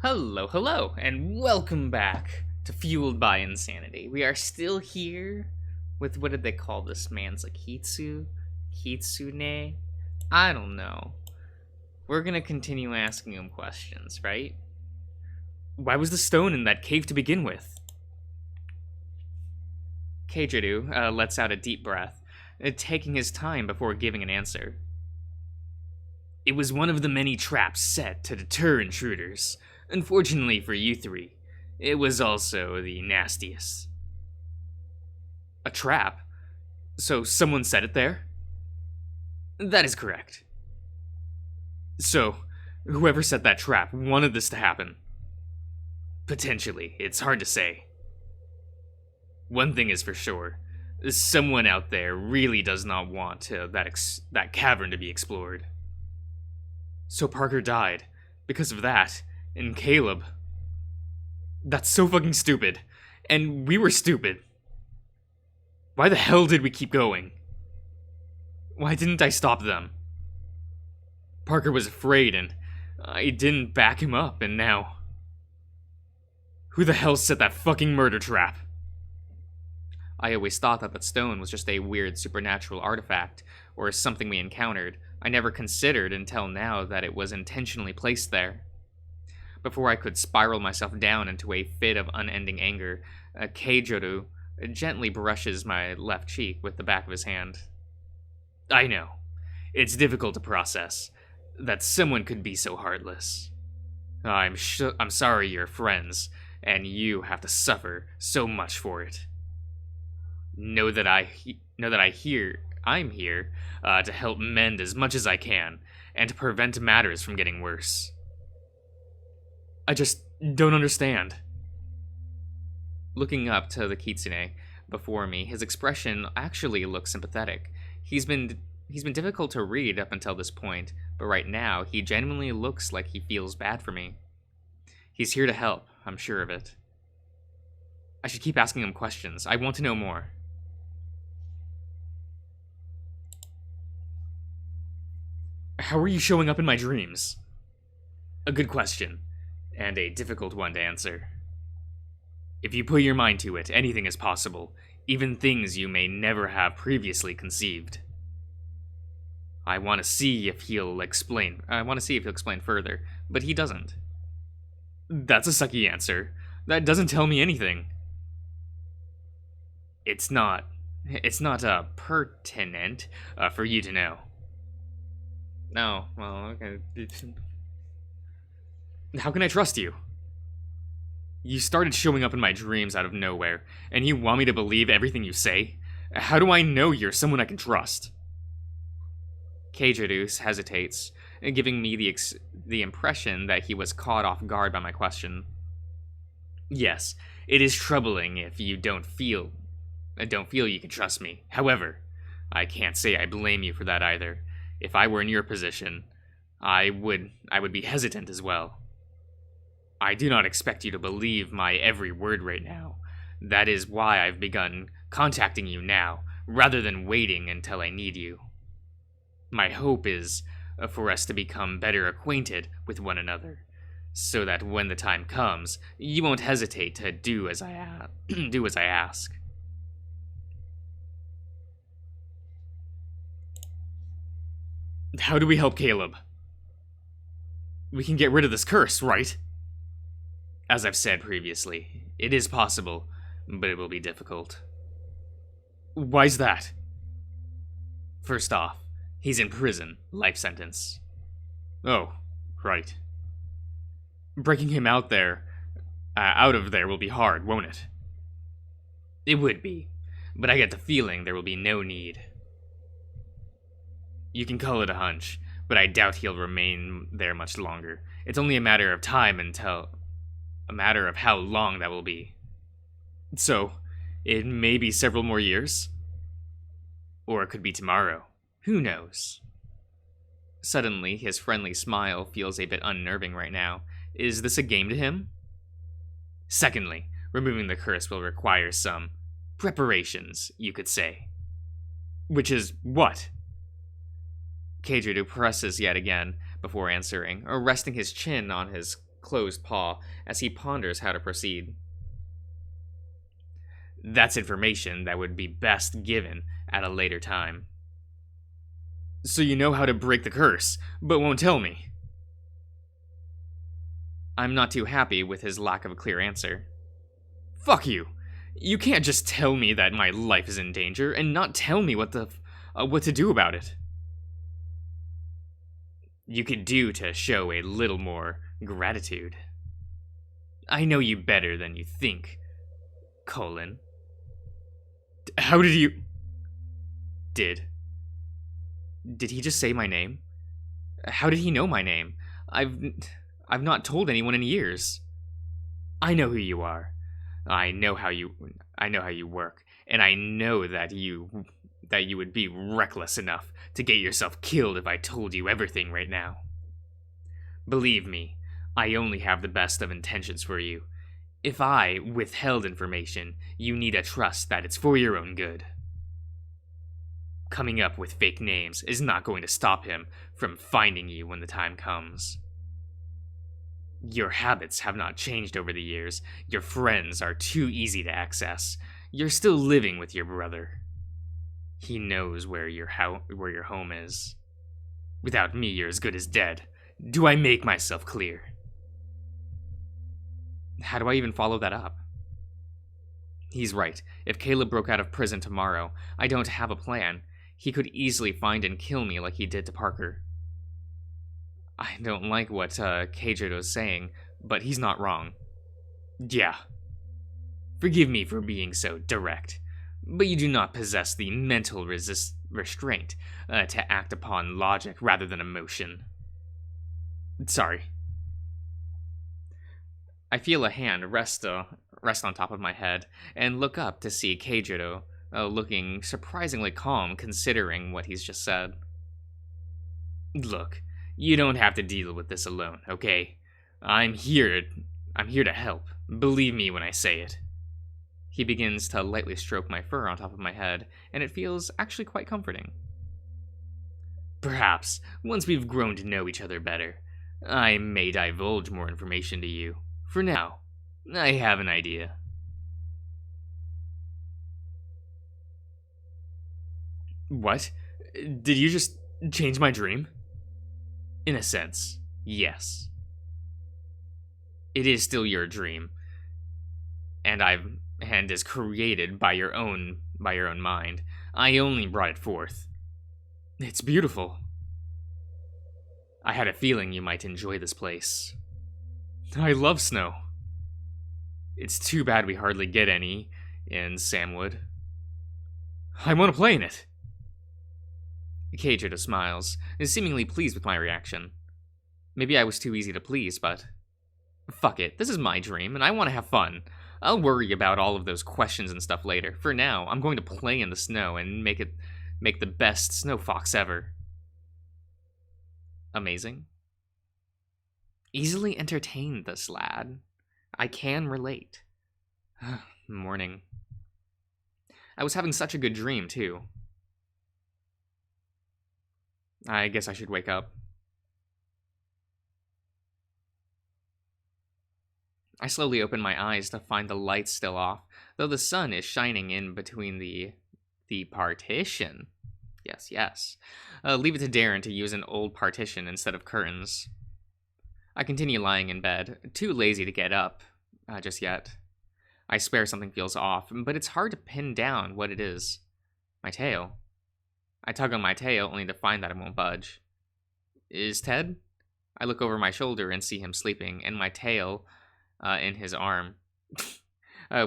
Hello, and welcome back to Fueled by Insanity. We are still here with what did they call this man? It's like Kitsune? I don't know. We're gonna continue asking him questions, right? Why was the stone in that cave to begin with? Keijiru lets out a deep breath, taking his time before giving an answer. It was one of the many traps set to deter intruders. Unfortunately for you three, it was also the nastiest. A trap? So someone set it there? That is correct. So, whoever set that trap wanted this to happen? Potentially, it's hard to say. One thing is for sure, someone out there really does not want that cavern to be explored. So Parker died because of that. And Caleb. That's so fucking stupid. And we were stupid. Why the hell did we keep going? Why didn't I stop them? Parker was afraid and I didn't back him up, and now... Who the hell set that fucking murder trap? I always thought that stone was just a weird supernatural artifact, or something we encountered. I never considered until now that it was intentionally placed there. Before I could spiral myself down into a fit of unending anger, Keijiru gently brushes my left cheek with the back of his hand. I know. It's difficult to process that someone could be so heartless. I'm sorry you're friends, and you have to suffer so much for it. Know that I'm here to help mend as much as I can, and to prevent matters from getting worse. I just don't understand. Looking up to the Kitsune before me, his expression actually looks sympathetic. He's been difficult to read up until this point, but right now, he genuinely looks like he feels bad for me. He's here to help, I'm sure of it. I should keep asking him questions. I want to know more. How are you showing up in my dreams? A good question. And a difficult one to answer. If you put your mind to it, anything is possible, even things you may never have previously conceived. I want to see if he'll explain further, but he doesn't. That's a sucky answer. That doesn't tell me anything. It's not pertinent for you to know. No, well, okay. How can I trust you? You started showing up in my dreams out of nowhere, and you want me to believe everything you say? How do I know you're someone I can trust? Keijiru hesitates, giving me the impression that he was caught off guard by my question. Yes, it is troubling if you don't feel you can trust me. However, I can't say I blame you for that either. If I were in your position, I would be hesitant as well. I do not expect you to believe my every word right now. That is why I've begun contacting you now, rather than waiting until I need you. My hope is for us to become better acquainted with one another, so that when the time comes, you won't hesitate to do as I ask. How do we help Caleb? We can get rid of this curse, right? As I've said previously, it is possible, but it will be difficult. Why's that? First off, he's in prison, life sentence. Oh, right. Breaking him out of there will be hard, won't it? It would be, but I get the feeling there will be no need. You can call it a hunch, but I doubt he'll remain there much longer. It's only a matter of time a matter of how long that will be. So, it may be several more years? Or it could be tomorrow. Who knows? Suddenly, his friendly smile feels a bit unnerving right now. Is this a game to him? Secondly, removing the curse will require some preparations, you could say. Which is what? Keijiru presses yet again before answering, or resting his chin on his closed paw as he ponders how to proceed. That's information that would be best given at a later time. So you know how to break the curse, but won't tell me. I'm not too happy with his lack of a clear answer. Fuck you. You can't just tell me that my life is in danger and not tell me what to do about it. You could do to show a little more gratitude. I know you better than you think, Colin. How did you... Did he just say my name? How did he know my name? I've not told anyone in years. I know who you are. I know how you work, and I know that you would be reckless enough to get yourself killed if I told you everything right now. Believe me, I only have the best of intentions for you. If I withheld information, you need to trust that it's for your own good. Coming up with fake names is not going to stop him from finding you when the time comes. Your habits have not changed over the years. Your friends are too easy to access. You're still living with your brother. He knows where your home is. Without me, you're as good as dead. Do I make myself clear? How do I even follow that up? He's right. If Caleb broke out of prison tomorrow, I don't have a plan. He could easily find and kill me like he did to Parker. I don't like what Keijiro's saying, but he's not wrong. Yeah. Forgive me for being so direct, but you do not possess the mental restraint to act upon logic rather than emotion. Sorry. I feel a hand rest on top of my head and look up to see Keijiro looking surprisingly calm considering what he's just said. Look, you don't have to deal with this alone, okay? I'm here to help. Believe me when I say it. He begins to lightly stroke my fur on top of my head, and it feels actually quite comforting. Perhaps, once we've grown to know each other better, I may divulge more information to you. For now, I have an idea. What? Did you just change my dream? In a sense, yes. It is still your dream, and is created by your own mind. I only brought it forth. It's beautiful. I had a feeling you might enjoy this place. I love snow. It's too bad we hardly get any in Samwood. I want to play in it. Keijiro smiles, is seemingly pleased with my reaction. Maybe I was too easy to please, but... Fuck it, this is my dream, and I want to have fun. I'll worry about all of those questions and stuff later. For now, I'm going to play in the snow and make the best snow fox ever. Amazing. Easily entertained, this lad. I can relate. Morning. I was having such a good dream, too. I guess I should wake up. I slowly open my eyes to find the lights still off, though the sun is shining in between the partition. Yes. Leave it to Darren to use an old partition instead of curtains. I continue lying in bed, too lazy to get up just yet. I swear something feels off, but it's hard to pin down what it is. My tail. I tug on my tail only to find that it won't budge. Is Ted? I look over my shoulder and see him sleeping, and my tail in his arm,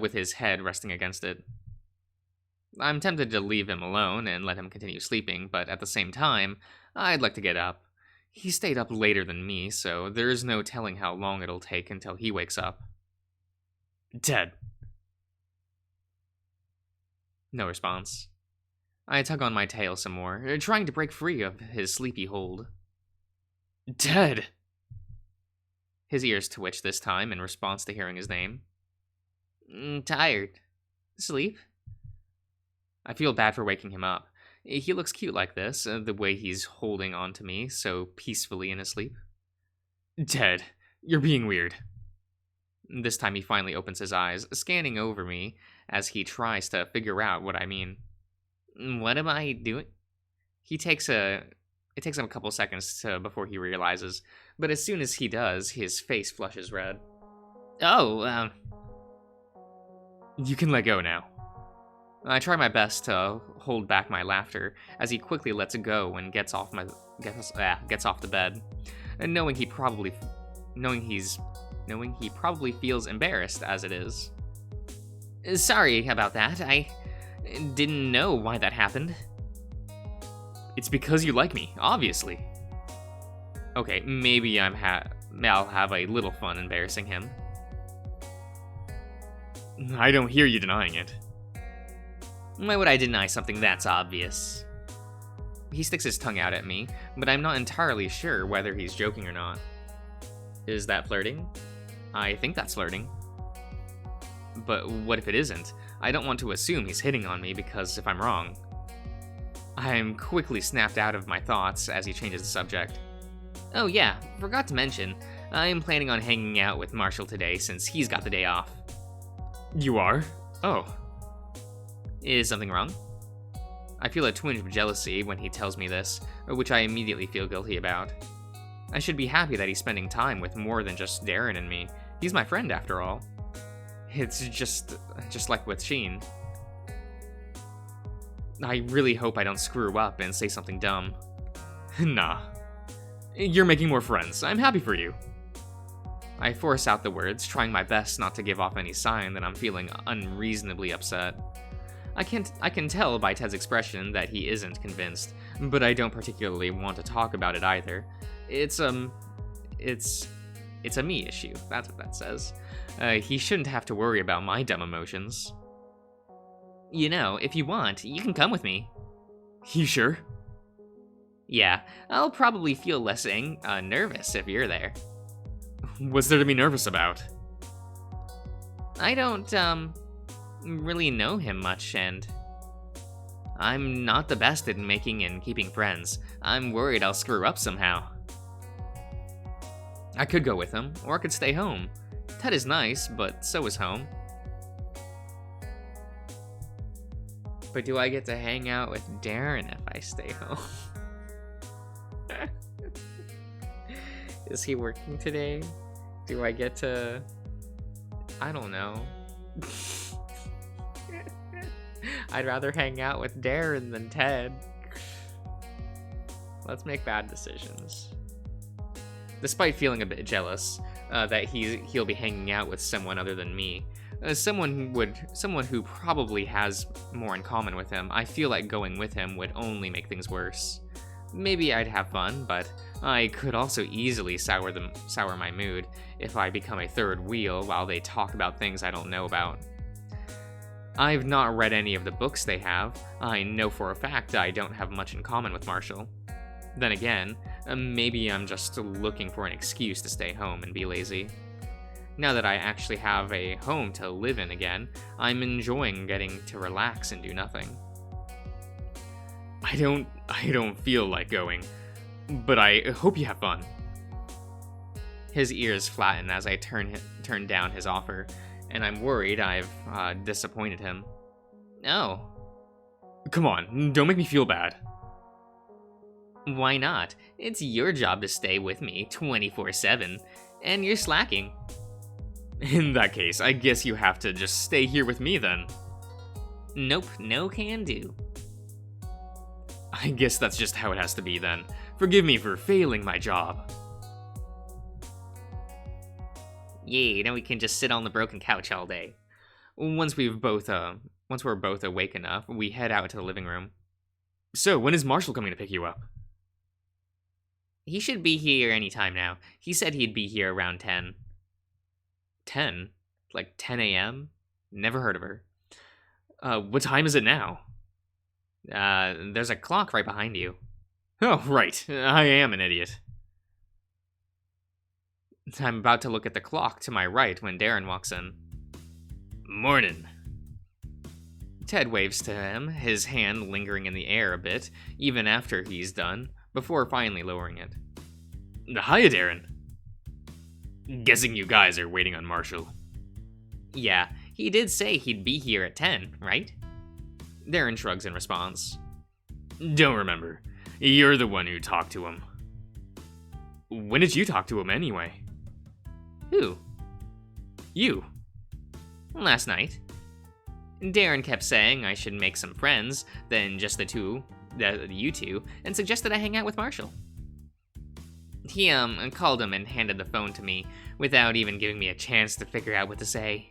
with his head resting against it. I'm tempted to leave him alone and let him continue sleeping, but at the same time, I'd like to get up. He stayed up later than me, so there is no telling how long it'll take until he wakes up. Ted. No response. I tug on my tail some more, trying to break free of his sleepy hold. Ted! His ears twitch this time in response to hearing his name. Tired. Sleep? I feel bad for waking him up. He looks cute like this, the way he's holding on to me so peacefully in his sleep. Ted, You're being weird. This time he finally opens his eyes, scanning over me as he tries to figure out what I mean. What am I doing? It takes him a couple seconds before he realizes, but as soon as he does, his face flushes red. Oh, you can let go now. I try my best to hold back my laughter as he quickly lets it go and gets off the bed, and knowing he probably feels embarrassed as it is. Sorry about that. I didn't know why that happened. It's because you like me, obviously. Okay, maybe I'll have a little fun embarrassing him. I don't hear you denying it. Why would I deny something that's obvious? He sticks his tongue out at me, but I'm not entirely sure whether he's joking or not. Is that flirting? I think that's flirting. But what if it isn't? I don't want to assume he's hitting on me because if I'm wrong. I'm quickly snapped out of my thoughts as he changes the subject. Oh yeah, forgot to mention, I am planning on hanging out with Marshall today since he's got the day off. You are? Oh. Is something wrong? I feel a twinge of jealousy when he tells me this, which I immediately feel guilty about. I should be happy that he's spending time with more than just Darren and me. He's my friend after all. It's just like with Sheen. I really hope I don't screw up and say something dumb. Nah. You're making more friends. I'm happy for you. I force out the words, trying my best not to give off any sign that I'm feeling unreasonably upset. I can tell by Ted's expression that he isn't convinced, but I don't particularly want to talk about it either. It's a me issue, that's what that says. He shouldn't have to worry about my dumb emotions. You know, if you want, you can come with me. You sure? Yeah, I'll probably feel less nervous if you're there. What's there to be nervous about? I don't, really know him much, and I'm not the best at making and keeping friends. I'm worried I'll screw up somehow. I could go with him, or I could stay home. Ted is nice, but so is home. But do I get to hang out with Darren if I stay home? Is he working today? Do I get to... I don't know. I'd rather hang out with Darren than Ted. Let's make bad decisions. Despite feeling a bit jealous that he'll be hanging out with someone other than me, someone who probably has more in common with him, I feel like going with him would only make things worse. Maybe I'd have fun, but I could also easily sour my mood if I become a third wheel while they talk about things I don't know about. I've not read any of the books they have. I know for a fact I don't have much in common with Marshall. Then again, maybe I'm just looking for an excuse to stay home and be lazy. Now that I actually have a home to live in again, I'm enjoying getting to relax and do nothing. I don't feel like going, but I hope you have fun. His ears flatten as I turn down his offer, and I'm worried I've disappointed him. Oh. Come on, don't make me feel bad. Why not? It's your job to stay with me 24/7, and you're slacking. In that case, I guess you have to just stay here with me then. Nope, no can do. I guess that's just how it has to be then. Forgive me for failing my job. Yay, now we can just sit on the broken couch all day. Once we're both awake enough, we head out to the living room. So, when is Marshall coming to pick you up? He should be here any time now. He said he'd be here around 10. 10? Like 10 a.m.? Never heard of her. What time is it now? There's a clock right behind you. Oh, right. I am an idiot. I'm about to look at the clock to my right when Darren walks in. Morning. Ted waves to him, his hand lingering in the air a bit, even after he's done, before finally lowering it. Hiya, Darren. Guessing you guys are waiting on Marshall. Yeah, he did say he'd be here at 10, right? Darren shrugs in response. Don't remember. You're the one who talked to him. When did you talk to him anyway? Who? You. Last night. Darren kept saying I should make some friends than just you two, and suggested I hang out with Marshall. He, called him and handed the phone to me without even giving me a chance to figure out what to say.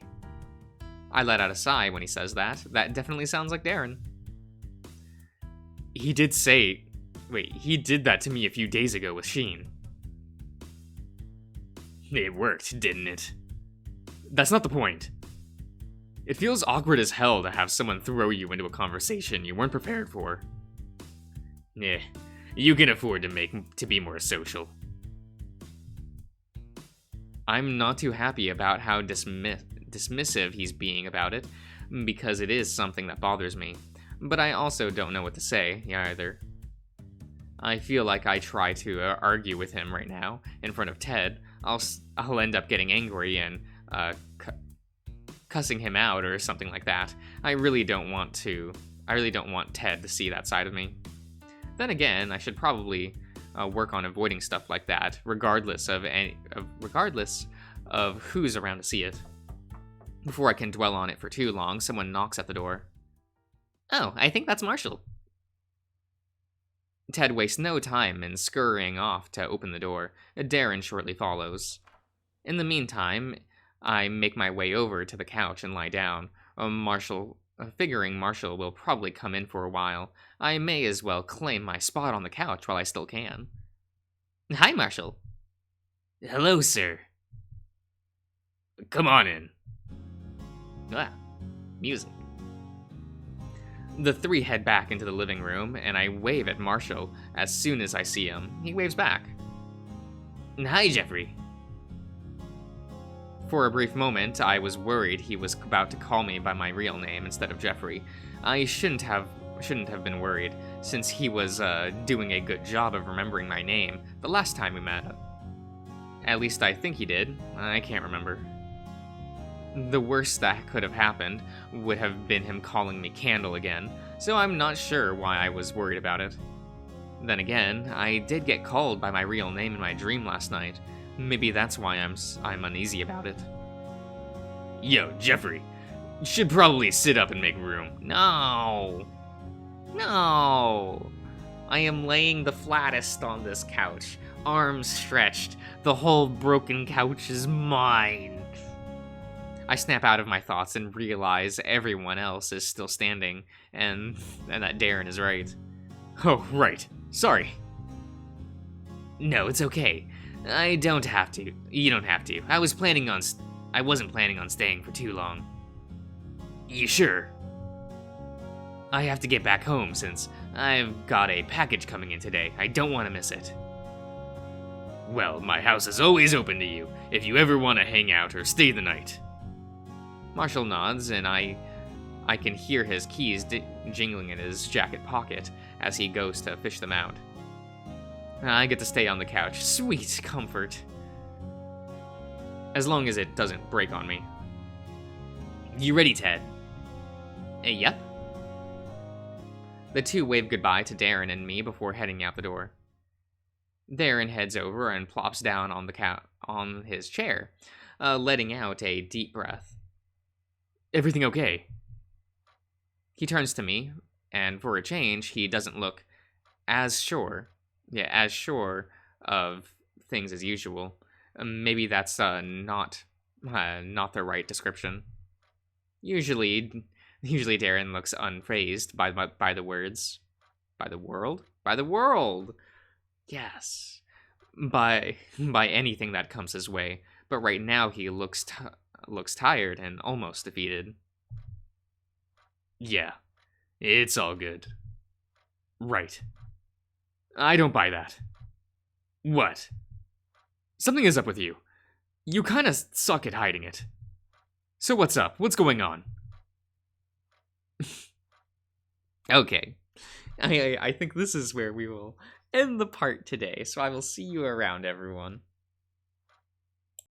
I let out a sigh when he says that. That definitely sounds like Darren. He did that to me a few days ago with Sheen. It worked, didn't it? That's not the point. It feels awkward as hell to have someone throw you into a conversation you weren't prepared for. Yeah, you can afford to be more social. I'm not too happy about how dismissive he's being about it, because it is something that bothers me, but I also don't know what to say either. I feel like I try to argue with him right now in front of Ted, I'll end up getting angry and cussing him out or something like that. I really don't want Ted to see that side of me. Then again, I should probably work on avoiding stuff like that, regardless of who's around to see it. Before I can dwell on it for too long, someone knocks at the door. Oh, I think that's Marshall. Ted wastes no time in scurrying off to open the door. Darren shortly follows. In the meantime, I make my way over to the couch and lie down. Figuring Marshall will probably come in for a while, I may as well claim my spot on the couch while I still can. Hi, Marshall. Hello, sir. Come on in. Ah, music. The three head back into the living room, and I wave at Marshall as soon as I see him. He waves back. Hi, Jeffrey. For a brief moment, I was worried he was about to call me by my real name instead of Jeffrey. I shouldn't have been worried, since he was doing a good job of remembering my name the last time we met. At least I think he did. I can't remember. The worst that could have happened would have been him calling me Candle again, so I'm not sure why I was worried about it. Then again, I did get called by my real name in my dream last night. Maybe that's why I'm uneasy about it. Yo, Jeffrey, you should probably sit up and make room. No! I am laying the flattest on this couch, arms stretched. The whole broken couch is mine. I snap out of my thoughts and realize everyone else is still standing, and that Darren is right. Oh, right. Sorry. No, it's okay. I don't have to. You don't have to. I wasn't planning on staying for too long. You sure? I have to get back home since I've got a package coming in today. I don't want to miss it. Well, my house is always open to you if you ever want to hang out or stay the night. Marshall nods, and I can hear his keys jingling in his jacket pocket as he goes to fish them out. I get to stay on the couch. Sweet comfort. As long as it doesn't break on me. You ready, Ted? Yep. The two wave goodbye to Darren and me before heading out the door. Darren heads over and plops down on his chair, letting out a deep breath. Everything okay? He turns to me, and for a change, he doesn't look as sure of things as usual. Maybe that's not the right description. Usually Darren looks unfazed by the words, by the world. Yes, by anything that comes his way. But right now he looks tired and almost defeated. Yeah, it's all good. Right. I don't buy that. What? Something is up with you. You kinda suck at hiding it. So what's up? What's going on? Okay. I think this is where we will end the part today, so I will see you around, everyone.